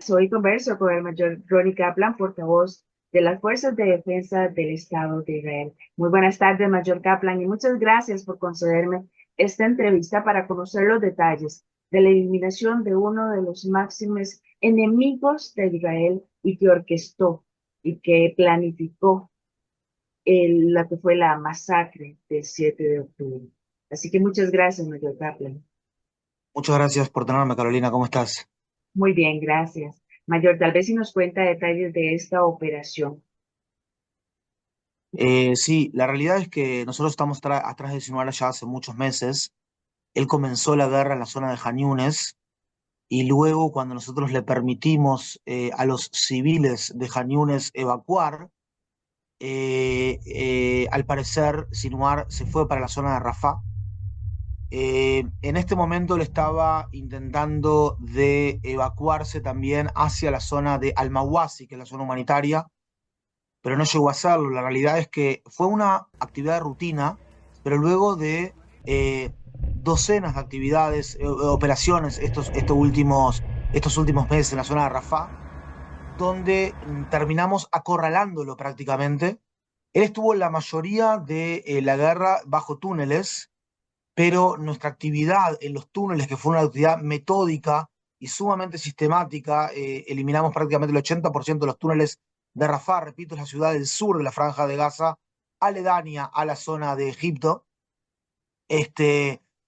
días. Hoy converso con el mayor Ronnie Kaplan, portavoz de las Fuerzas de Defensa del Estado de Israel. Muy buenas tardes, mayor Kaplan, y muchas gracias por concederme esta entrevista para conocer los detalles de la eliminación de uno de los máximos enemigos de Israel y que orquestó y que planificó la que fue la masacre del 7 de octubre. Así que muchas gracias, mayor Kaplan. Muchas gracias por tenerme, Carolina. ¿Cómo estás? Muy bien, gracias. Mayor, tal vez si nos cuenta detalles de esta operación. Sí, la realidad es que nosotros estamos atrás de Sinaloa ya hace muchos meses. Él comenzó la guerra en la zona de Jan Yunes y luego cuando nosotros le permitimos a los civiles de Jan Yunes evacuar, al parecer Sinwar se fue para la zona de Rafah. En este momento él estaba intentando de evacuarse también hacia la zona de Al-Mawasi, que es la zona humanitaria, pero no llegó a hacerlo. La realidad es que fue una actividad de rutina, pero luego de docenas de actividades, operaciones estos últimos meses en la zona de Rafah, donde terminamos acorralándolo prácticamente. Él estuvo en la mayoría de la guerra bajo túneles, pero nuestra actividad en los túneles, que fue una actividad metódica y sumamente sistemática, eliminamos prácticamente el 80% de los túneles de Rafah. Repito, es la ciudad del sur de la Franja de Gaza, aledaña a la zona de Egipto.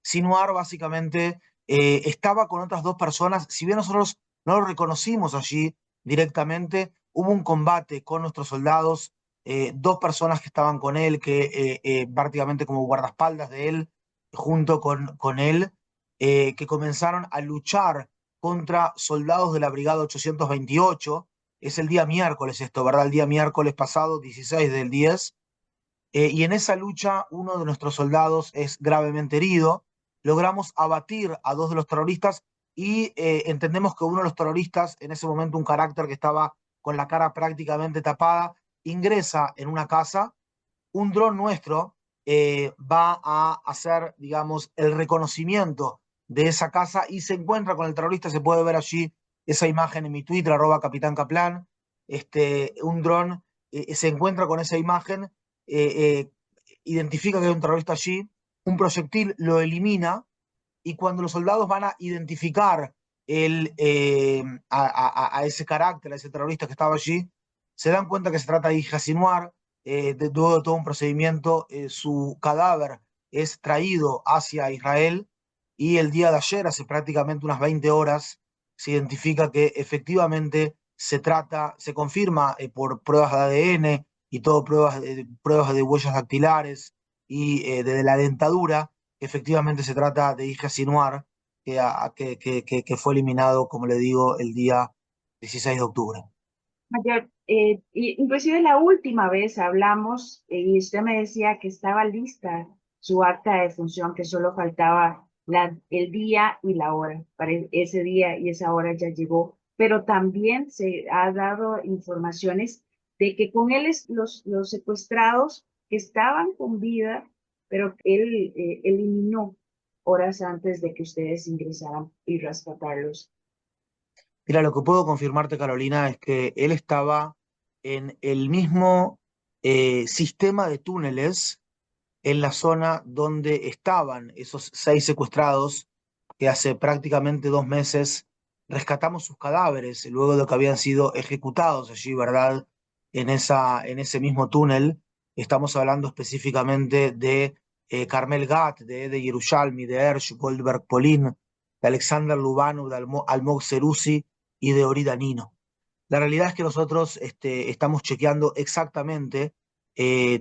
Sinuar básicamente estaba con otras dos personas. Si bien nosotros no lo reconocimos allí directamente, hubo un combate con nuestros soldados, dos personas que estaban con él, prácticamente como guardaespaldas de él, junto con él, que comenzaron a luchar contra soldados de la Brigada 828. Es el día miércoles esto, ¿verdad? El día miércoles pasado, 16 del 10. Y en esa lucha uno de nuestros soldados es gravemente herido. Logramos abatir a dos de los terroristas y entendemos que uno de los terroristas, en ese momento un carácter que estaba con la cara prácticamente tapada, ingresa en una casa. Un dron nuestro va a hacer, digamos, el reconocimiento de esa casa y se encuentra con el terrorista. Se puede ver allí esa imagen en mi Twitter, @Capitán Kaplan. Un dron se encuentra con esa imagen, eh, identifica que hay un terrorista allí, un proyectil lo elimina y cuando los soldados van a identificar a ese carácter, a ese terrorista que estaba allí, se dan cuenta que se trata de Yahya Sinwar. Luego de todo un procedimiento, su cadáver es traído hacia Israel y el día de ayer, hace prácticamente unas 20 horas, se identifica que efectivamente se confirma por pruebas de ADN y todo pruebas de huellas dactilares y de la dentadura, efectivamente se trata de Yahya Sinwar, que fue eliminado, como le digo, el día 16 de octubre. Mayor, inclusive la última vez hablamos y usted me decía que estaba lista su acta de función, que solo faltaba el día y la hora. Para ese día y esa hora ya llegó, pero también se ha dado informaciones de que con él los secuestrados que estaban con vida, pero él eliminó horas antes de que ustedes ingresaran y rescatarlos. Mira, lo que puedo confirmarte, Carolina, es que él estaba en el mismo sistema de túneles en la zona donde estaban esos 6 secuestrados que hace prácticamente 2 meses rescatamos sus cadáveres luego de que habían sido ejecutados allí, ¿verdad? En ese mismo túnel. Estamos hablando específicamente de Carmel Gat, de Yerushalmi, de Ersh Goldberg Polin, de Alexander Lubanu, de Almog Serusi y de Ori Danino. La realidad es que nosotros estamos chequeando exactamente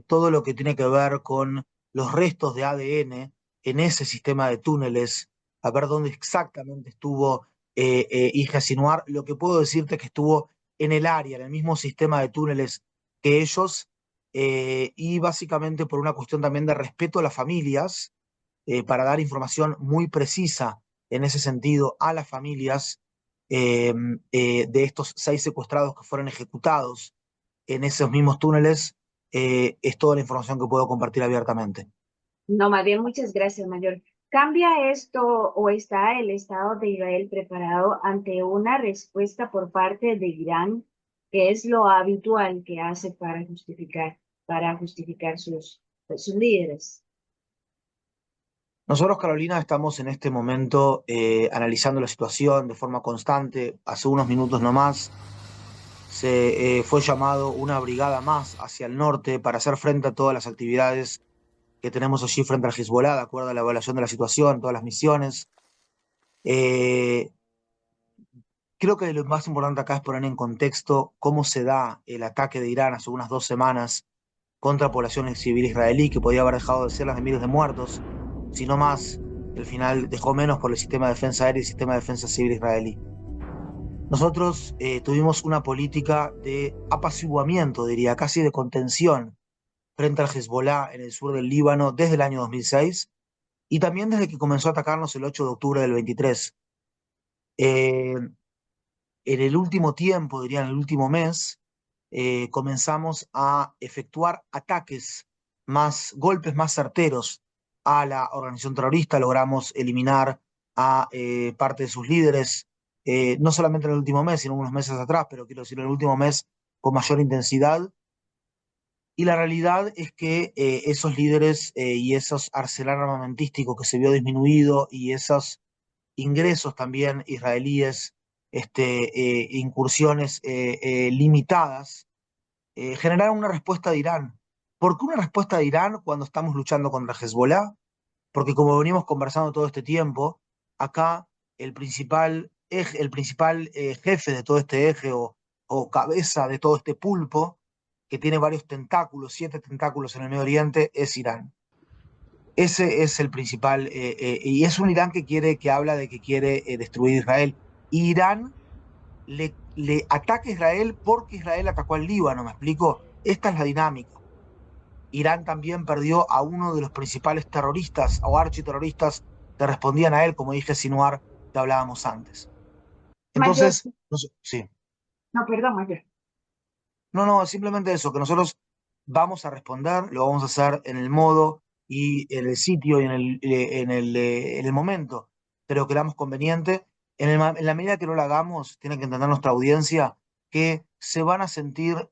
todo lo que tiene que ver con los restos de ADN en ese sistema de túneles, a ver dónde exactamente estuvo Yahya Sinwar. Lo que puedo decirte es que estuvo en el área, en el mismo sistema de túneles que ellos, y básicamente por una cuestión también de respeto a las familias, para dar información muy precisa en ese sentido a las familias eh, de estos 6 secuestrados que fueron ejecutados en esos mismos túneles. Es toda la información que puedo compartir abiertamente. No, más bien, muchas gracias, mayor. ¿Cambia esto o está el Estado de Israel preparado ante una respuesta por parte de Irán, que es lo habitual que hace para justificar sus líderes? Nosotros, Carolina, estamos en este momento analizando la situación de forma constante. Hace unos minutos nomás se fue llamado una brigada más hacia el norte para hacer frente a todas las actividades que tenemos allí frente al Hezbollah, de acuerdo a la evaluación de la situación, todas las misiones. Eh, Creo que lo más importante acá es poner en contexto cómo se da el ataque de Irán hace unas 2 semanas contra población civil israelí, que podía haber dejado de ser las de miles de muertos, sino más, el final dejó menos por el sistema de defensa aérea y el sistema de defensa civil israelí. Nosotros tuvimos una política de apaciguamiento, diría, casi de contención frente al Hezbollah en el sur del Líbano desde el año 2006 y también desde que comenzó a atacarnos el 8 de octubre del 23. Eh, en el último tiempo, diría en el último mes, comenzamos a efectuar ataques golpes más certeros a la organización terrorista, logramos eliminar a parte de sus líderes, no solamente en el último mes, sino unos meses atrás, pero quiero decir en el último mes con mayor intensidad. Y la realidad es que esos líderes y esos arsenal armamentístico que se vio disminuido y esos ingresos también israelíes, incursiones limitadas, generaron una respuesta de Irán. ¿Por qué una respuesta de Irán cuando estamos luchando contra Hezbollah? Porque como venimos conversando todo este tiempo, acá el principal jefe de todo este eje o cabeza de todo este pulpo, que tiene varios tentáculos, 7 tentáculos en el Medio Oriente, es Irán. Ese es el principal, y es un Irán que habla de que quiere destruir Israel. Irán le ataca a Israel porque Israel atacó al Líbano, ¿me explico? Esta es la dinámica. Irán también perdió a uno de los principales terroristas o architerroristas que respondían a él, como dije, Sinuar, que hablábamos antes. Mayor, Entonces, sí. no, perdón, mayor. No, no, simplemente eso, que nosotros vamos a responder, lo vamos a hacer en el modo y en el sitio y en el momento, pero que veamos conveniente. En la medida que no lo hagamos, tiene que entender nuestra audiencia que se van a sentir,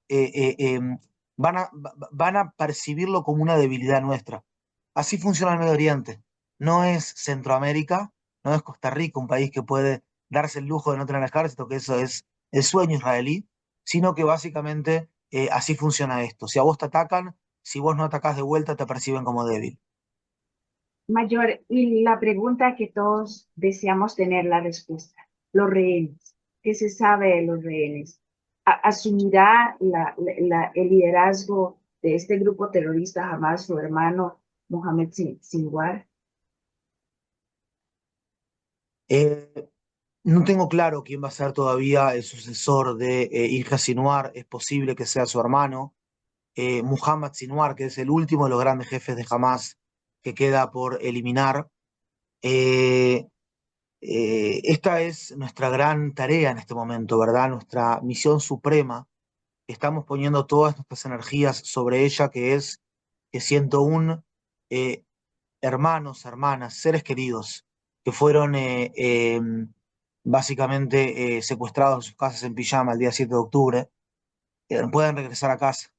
van a percibirlo como una debilidad nuestra. Así funciona el Medio Oriente. No es Centroamérica, no es Costa Rica, un país que puede darse el lujo de no tener ejército, que eso es el sueño israelí, sino que básicamente así funciona esto. Si a vos te atacan, si vos no atacás de vuelta, te perciben como débil. Mayor, y la pregunta que todos deseamos tener la respuesta, los rehenes, ¿qué se sabe de los rehenes? ¿Asumirá el liderazgo de este grupo terrorista jamás su hermano Mohamed Sinwar? Eh, no tengo claro quién va a ser todavía el sucesor de Ilha Sinwar. Es posible que sea su hermano, Muhammad Sinwar, que es el último de los grandes jefes de Hamas que queda por eliminar. Eh, Esta es nuestra gran tarea en este momento, ¿verdad? Nuestra misión suprema. Estamos poniendo todas nuestras energías sobre ella, que es que 101 eh, hermanos, hermanas, seres queridos que fueron básicamente secuestrados en sus casas en pijama el día 7 de octubre, puedan regresar a casa.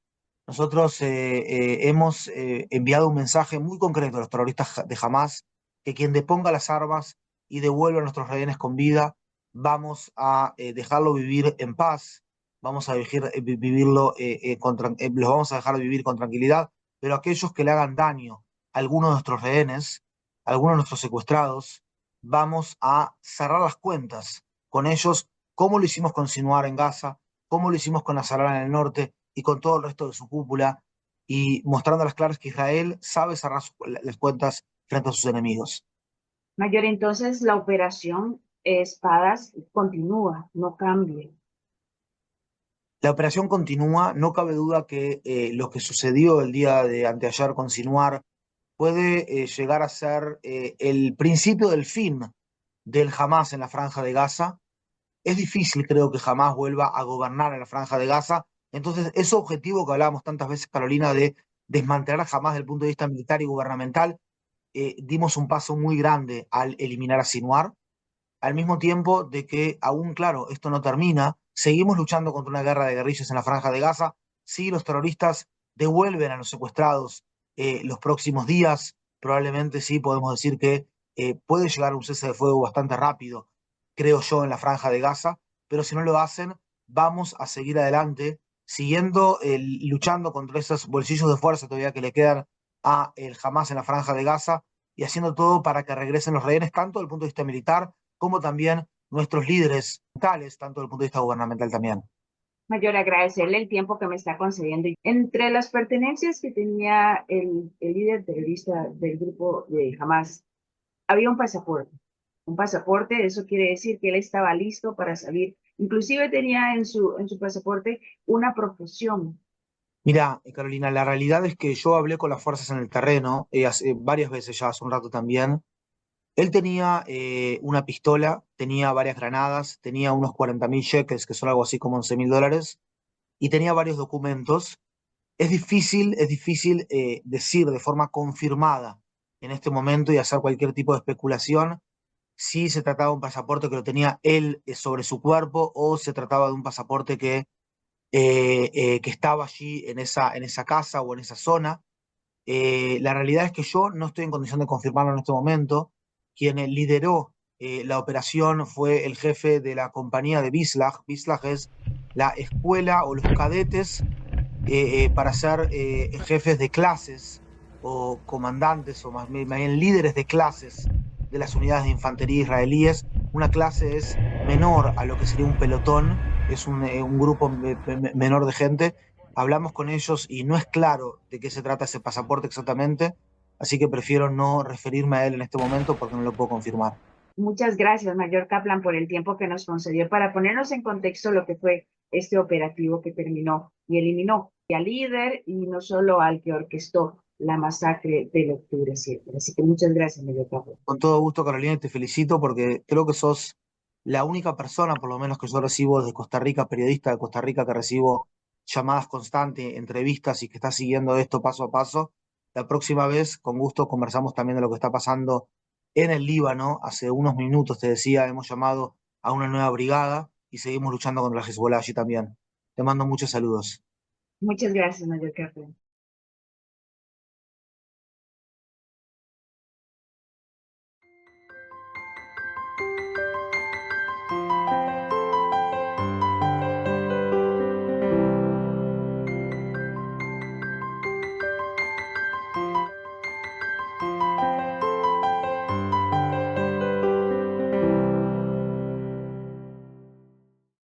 Nosotros hemos enviado un mensaje muy concreto a los terroristas de Hamas, que quien deponga las armas y devuelva a nuestros rehenes con vida, vamos a dejarlo vivir en paz, vamos a vivirlo, los vamos a dejar vivir con tranquilidad, pero aquellos que le hagan daño a alguno de nuestros rehenes, a alguno de nuestros secuestrados, vamos a cerrar las cuentas con ellos, como lo hicimos con Sinuar en Gaza, como lo hicimos con Nasrallah en el norte y con todo el resto de su cúpula, y mostrando a las claras que Israel sabe cerrar las cuentas frente a sus enemigos. Mayor, entonces la operación Espadas continúa, no cambia. La operación continúa, no cabe duda que lo que sucedió el día de anteayer con Sinuar puede llegar a ser el principio del fin del Hamas en la Franja de Gaza. Es difícil, creo, que jamás vuelva a gobernar en la Franja de Gaza. Entonces, ese objetivo que hablábamos tantas veces, Carolina, de desmantelar jamás desde el punto de vista militar y gubernamental, dimos un paso muy grande al eliminar a Sinwar, al mismo tiempo de que aún, claro, esto no termina, seguimos luchando contra una guerra de guerrillas en la Franja de Gaza, sí, los terroristas devuelven a los secuestrados los próximos días, probablemente sí podemos decir que puede llegar a un cese de fuego bastante rápido, creo yo, en la Franja de Gaza, pero si no lo hacen, vamos a seguir adelante, siguiendo luchando contra esos bolsillos de fuerza todavía que le quedan a el Hamas en la Franja de Gaza y haciendo todo para que regresen los rehenes, tanto desde el punto de vista militar como también nuestros líderes locales, tanto desde el punto de vista gubernamental también. Mayor, agradecerle el tiempo que me está concediendo. Entre las pertenencias que tenía el líder terrorista del grupo de Hamas, había un pasaporte. Un pasaporte, eso quiere decir que él estaba listo para salir. Inclusive tenía en su pasaporte una profesión. Mira, Carolina, la realidad es que yo hablé con las fuerzas en el terreno varias veces ya, hace un rato también. Él tenía una pistola, tenía varias granadas, tenía unos 40.000 shekels, que son algo así como 11.000 dólares, y tenía varios documentos. Es difícil decir de forma confirmada en este momento y hacer cualquier tipo de especulación si se trataba de un pasaporte que lo tenía él sobre su cuerpo o se trataba de un pasaporte que estaba allí en esa casa o en esa zona. La realidad es que yo no estoy en condición de confirmarlo en este momento. Quien lideró la operación fue el jefe de la compañía de Bislach. Bislach es la escuela o los cadetes para ser jefes de clases o comandantes o más bien líderes de clases de las unidades de infantería israelíes. Una clase es menor a lo que sería un pelotón, es un grupo menor de gente. Hablamos con ellos y no es claro de qué se trata ese pasaporte exactamente, así que prefiero no referirme a él en este momento porque no lo puedo confirmar. Muchas gracias, Mayor Kaplan, por el tiempo que nos concedió para ponernos en contexto lo que fue este operativo que terminó y eliminó al líder y no solo al que orquestó la masacre del octubre 7. Así que muchas gracias, Mayor Kaplan. Con todo gusto, Carolina, y te felicito porque creo que sos la única persona, por lo menos que yo recibo desde Costa Rica, periodista de Costa Rica, que recibo llamadas constantes, entrevistas y que está siguiendo esto paso a paso. La próxima vez, con gusto, conversamos también de lo que está pasando en el Líbano. Hace unos minutos, te decía, hemos llamado a una nueva brigada y seguimos luchando contra la Hezbollah allí también. Te mando muchos saludos. Muchas gracias, Mayor Kaplan.